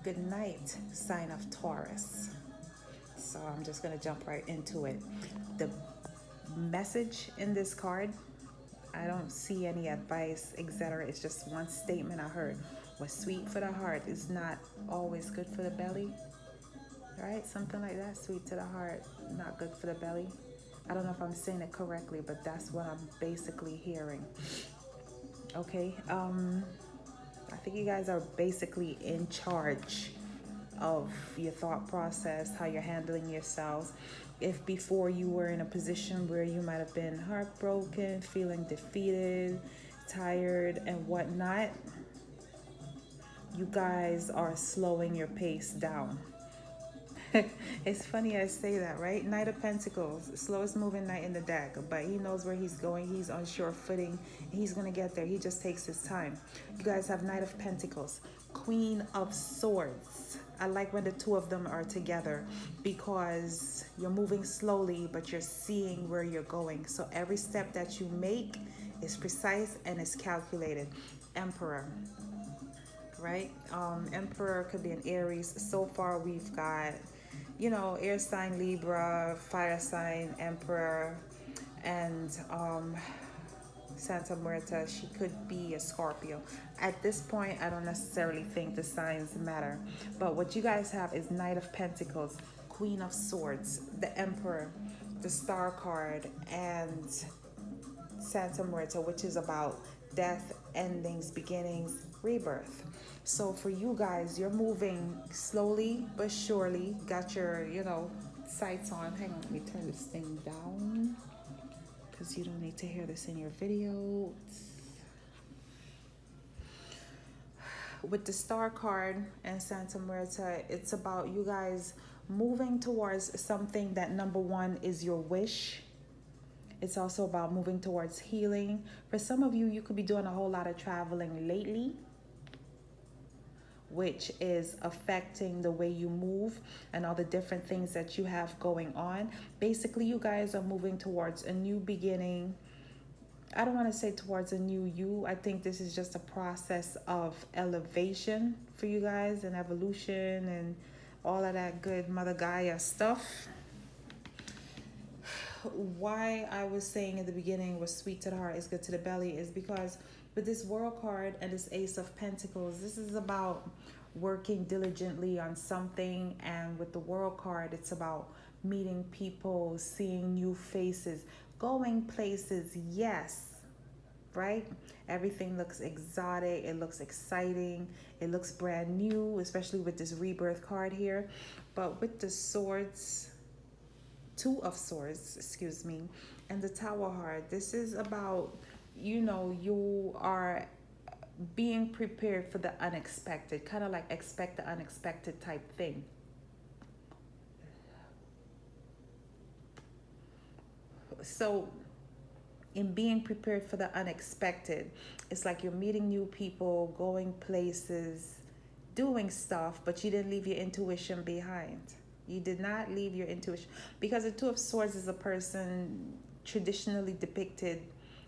Good night, sign of Taurus. So I'm just going to jump right into it. The message in this card, I don't see any advice, etc. It's just one statement I heard. What's sweet for the heart is not always good for the belly, right? Something like that. Sweet to the heart, not good for the belly. I don't know if I'm saying it correctly, but that's what I'm basically hearing. Okay. I think you guys are basically in charge of your thought process, how you're handling yourselves. If before you were in a position where you might have been heartbroken, feeling defeated, tired, and whatnot, you guys are slowing your pace down. It's funny I say that, right? Knight of Pentacles, slowest moving knight in the deck, but he knows where he's going. He's on sure footing. He's going to get there. He just takes his time. You guys have Knight of Pentacles, Queen of Swords. I like when the two of them are together because you're moving slowly, but you're seeing where you're going. So every step that you make is precise and is calculated. Emperor, right? Emperor could be an Aries. So far, we've got, air sign Libra, fire sign Emperor, and Santa Muerta. She could be a Scorpio. At this point, I don't necessarily think the signs matter. But what you guys have is Knight of Pentacles, Queen of Swords, the Emperor, the Star card, and Santa Muerta, which is about death, endings, beginnings, rebirth. So for you guys, you're moving slowly but surely. Got your, sights on. Hang on, let me turn this thing down because you don't need to hear this in your video. With the Star card and Santa Muerta, it's about you guys moving towards something that, number one, is your wish. It's also about moving towards healing. For some of you, you could be doing a whole lot of traveling lately, which is affecting the way you move and all the different things that you have going on. Basically, you guys are moving towards a new beginning. I don't want to say towards a new you. I think this is just a process of elevation for you guys and evolution and all of that good Mother Gaia stuff. Why I was saying in the beginning was sweet to the heart is good to the belly is because with this World card and this Ace of Pentacles, this is about working diligently on something, and with the World card, it's about meeting people, seeing new faces, going places. Yes, right? Everything looks exotic, it looks exciting, it looks brand new, especially with this rebirth card here. But with the swords, two of swords, excuse me, and the Tower heart, this is about, you are being prepared for the unexpected, kind of like expect the unexpected type thing. So in being prepared for the unexpected, it's like you're meeting new people, going places, doing stuff, but you didn't leave your intuition behind. You did not leave your intuition, because the Two of Swords is a person traditionally depicted.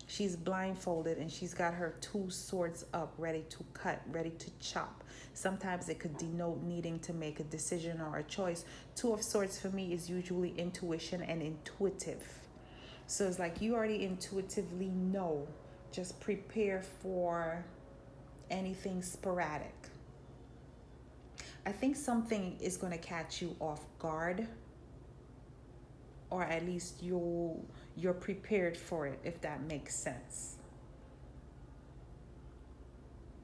She's blindfolded and she's got her two swords up, ready to cut, ready to chop. Sometimes it could denote needing to make a decision or a choice. Two of Swords for me is usually intuition and intuitive. So it's like you already intuitively know. Just prepare for anything sporadic. I think something is going to catch you off guard, or at least you're prepared for it, if that makes sense.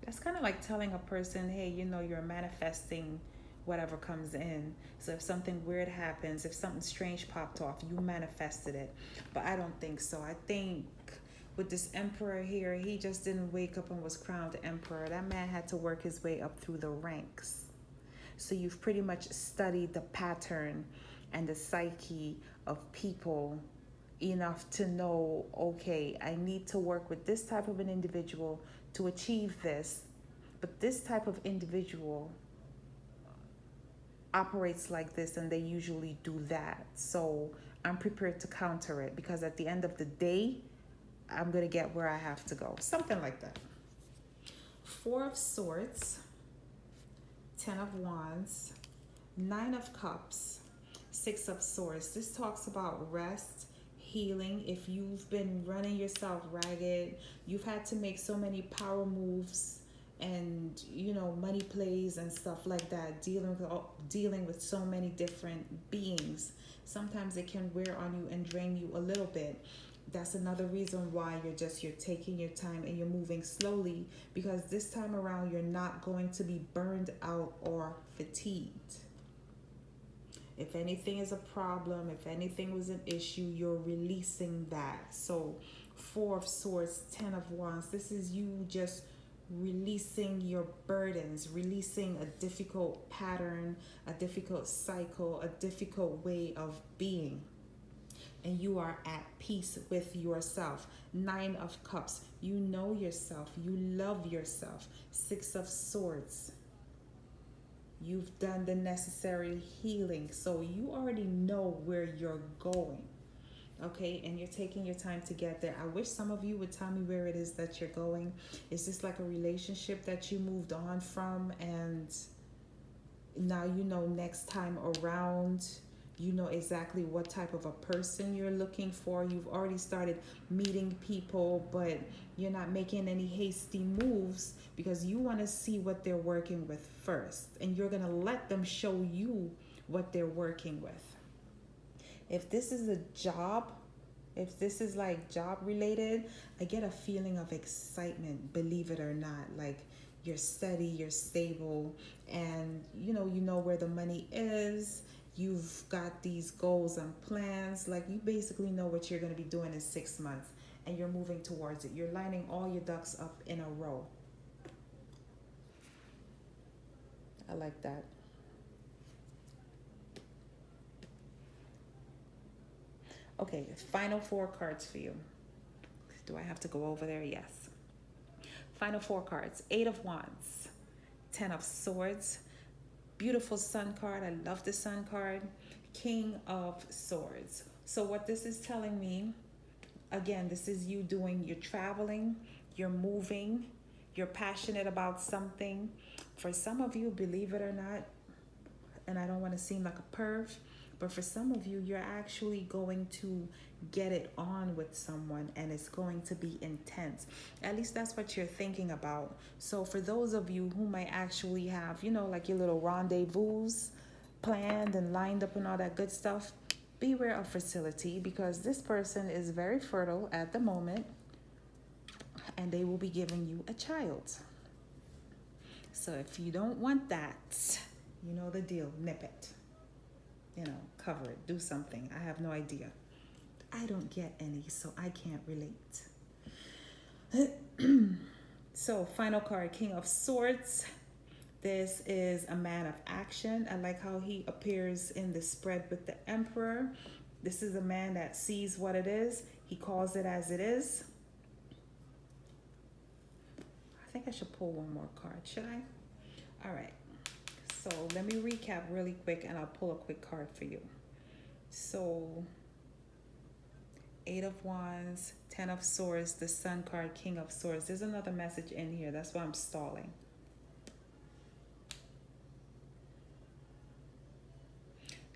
That's kind of like telling a person, hey, you're manifesting whatever comes in. So if something weird happens, if something strange popped off, you manifested it. But I don't think so. I think with this Emperor here, he just didn't wake up and was crowned Emperor. That man had to work his way up through the ranks. So you've pretty much studied the pattern and the psyche of people enough to know, okay, I need to work with this type of an individual to achieve this, but this type of individual operates like this and they usually do that. So I'm prepared to counter it, because at the end of the day, I'm going to get where I have to go. Something like that. Four of Swords, Ten of Wands, Nine of Cups, Six of Swords. This talks about rest, healing. If you've been running yourself ragged, you've had to make so many power moves and money plays and stuff like that, dealing with so many different beings. Sometimes it can wear on you and drain you a little bit. That's another reason why you're taking your time and you're moving slowly, because this time around you're not going to be burned out or fatigued. If anything is a problem, if anything was an issue, you're releasing that. So Four of Swords, Ten of Wands, this is you just releasing your burdens, releasing a difficult pattern, a difficult cycle, a difficult way of being. And you are at peace with yourself. Nine of Cups, you know yourself, you love yourself. Six of Swords, you've done the necessary healing, so you already know where you're going. Okay, and you're taking your time to get there. I wish some of you would tell me where it is that you're going. Is this like a relationship that you moved on from, and now next time around you know exactly what type of a person you're looking for? You've already started meeting people, but you're not making any hasty moves because you want to see what they're working with first, and you're going to let them show you what they're working with. If this is a job, if this is like job related, I get a feeling of excitement, believe it or not. Like you're steady, you're stable, and you know where the money is. You've got these goals and plans. Like you basically know what you're going to be doing in 6 months, and you're moving towards it. You're lining all your ducks up in a row. I like that. Okay, final 4 cards for you. Do I have to go over there? Yes. Final 4 cards. 8 of Wands, 10 of Swords, beautiful Sun card. I love the Sun card. King of Swords. So what this is telling me, again, this is you you're traveling, you're moving, you're passionate about something. For some of you, believe it or not, and I don't want to seem like a perv, but for some of you, you're actually going to get it on with someone, and it's going to be intense. At least that's what you're thinking about. So for those of you who might actually have, like your little rendezvous planned and lined up and all that good stuff, beware of fertility, because this person is very fertile at the moment, and they will be giving you a child. So if you don't want that, you know the deal, nip it. Cover it, do something. I have no idea. I don't get any, so I can't relate. So final card, King of Swords. This is a man of action. I like how he appears in the spread with the Emperor. This is a man that sees what it is. He calls it as it is. I think I should pull one more card, should I? All right. So let me recap really quick, and I'll pull a quick card for you. So 8 of Wands, 10 of Swords, the Sun card, King of Swords. There's another message in here. That's why I'm stalling.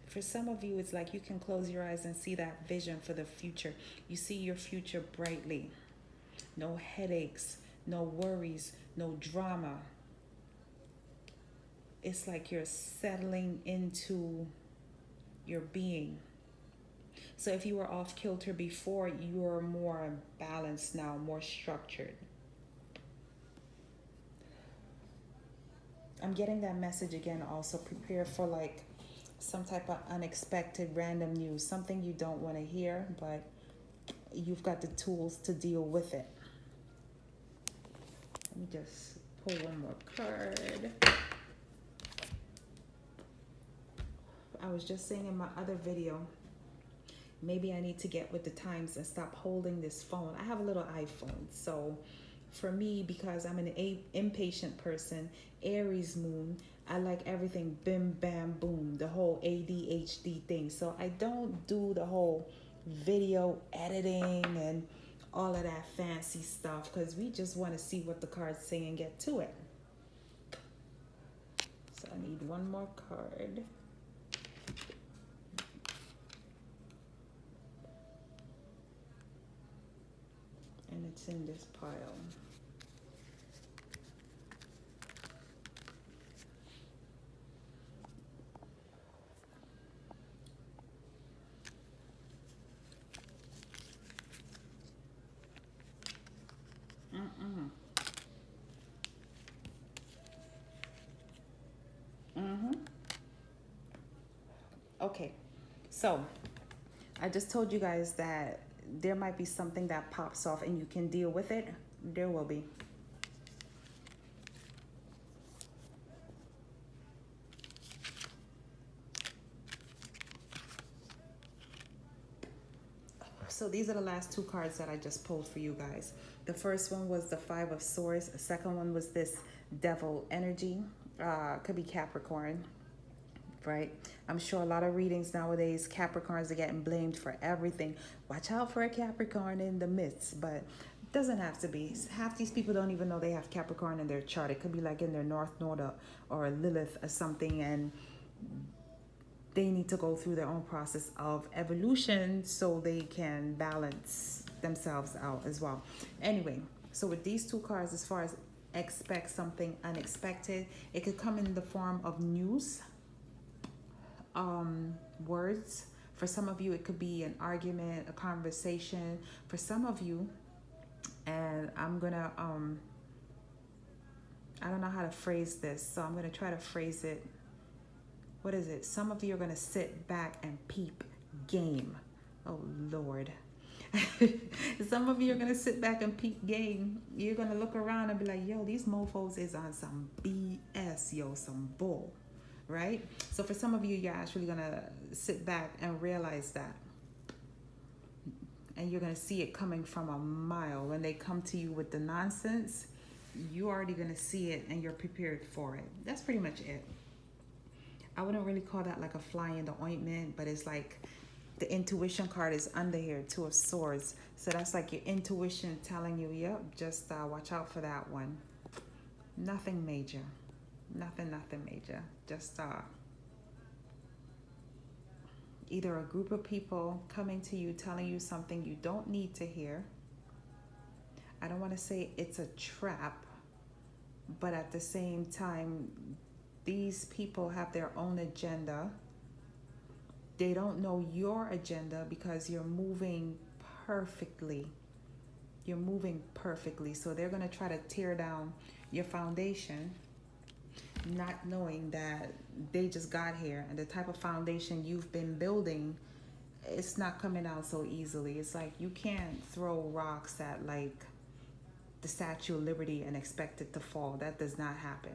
For some of you, it's like you can close your eyes and see that vision for the future. You see your future brightly. No headaches, no worries, no drama. It's like you're settling into your being. So if you were off kilter before, you're more balanced now, more structured. I'm getting that message again also. Prepare for like some type of unexpected random news, something you don't want to hear, but you've got the tools to deal with it. Let me just pull one more card. I was just saying in my other video, maybe I need to get with the times and stop holding this phone. I have a little iPhone. So for me, because I'm an impatient person, Aries moon, I like everything bim, bam, boom, the whole ADHD thing. So I don't do the whole video editing and all of that fancy stuff, because we just want to see what the cards say and get to it. So I need one more card. And it's in this pile. Mm-mm. Mm-hmm. Okay, so I just told you guys that there might be something that pops off and you can deal with it. There will be. So these are the last two cards that I just pulled for you guys. The first one was the Five of Swords. The second one was this Devil energy. Could be Capricorn, right? I'm sure a lot of readings nowadays, Capricorns are getting blamed for everything. Watch out for a Capricorn in the midst, but it doesn't have to be. Half these people don't even know they have Capricorn in their chart. It could be like in their North Node or Lilith or something, and they need to go through their own process of evolution so they can balance themselves out as well. Anyway, so with these two cards, as far as expect something unexpected, it could come in the form of news, words. For some of you, it could be an argument, a conversation. For some of you, and I'm gonna I don't know how to phrase this, so I'm gonna try to phrase it. What is it? Some of you are gonna sit back and peep game. Oh Lord. Some of you are gonna sit back and peep game. You're gonna look around and be like, yo, these mofos is on some BS, yo, some bull, right? So for some of you, you're actually gonna sit back and realize that. And you're gonna see it coming from a mile. When they come to you with the nonsense, you're already gonna see it and you're prepared for it. That's pretty much it. I wouldn't really call that like a fly in the ointment, but it's like the intuition card is under here, Two of Swords. So that's like your intuition telling you, yep, just watch out for that one. Nothing major. Nothing major. Just either a group of people coming to you, telling you something you don't need to hear. I don't want to say it's a trap, but at the same time, these people have their own agenda. They don't know your agenda because you're moving perfectly. You're moving perfectly. So they're going to try to tear down your foundation, not knowing that they just got here and the type of foundation you've been building, it's not coming out so easily. It's like you can't throw rocks at like the Statue of Liberty and expect it to fall. That does not happen.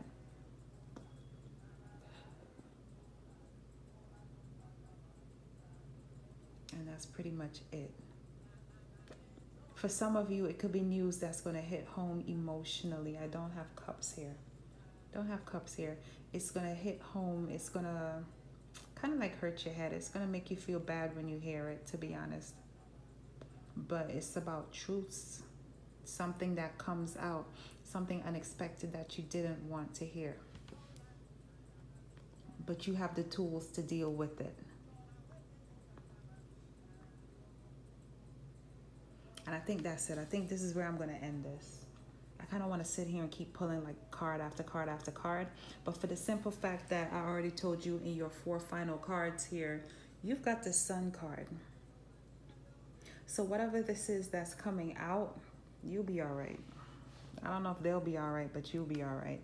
And that's pretty much it. For some of you, it could be news that's going to hit home emotionally. I don't have cups here. Don't have cups here. It's going to hit home. It's going to kind of like hurt your head. It's going to make you feel bad when you hear it, to be honest. But it's about truths. Something that comes out. Something unexpected that you didn't want to hear. But you have the tools to deal with it. And I think that's it. I think this is where I'm going to end this. I kind of want to sit here and keep pulling like card after card after card. But for the simple fact that I already told you in your 4 final cards here, you've got the Sun card. So whatever this is that's coming out, you'll be all right. I don't know if they'll be all right, but you'll be all right.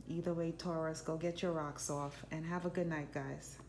Either way, Taurus, go get your rocks off and have a good night, guys.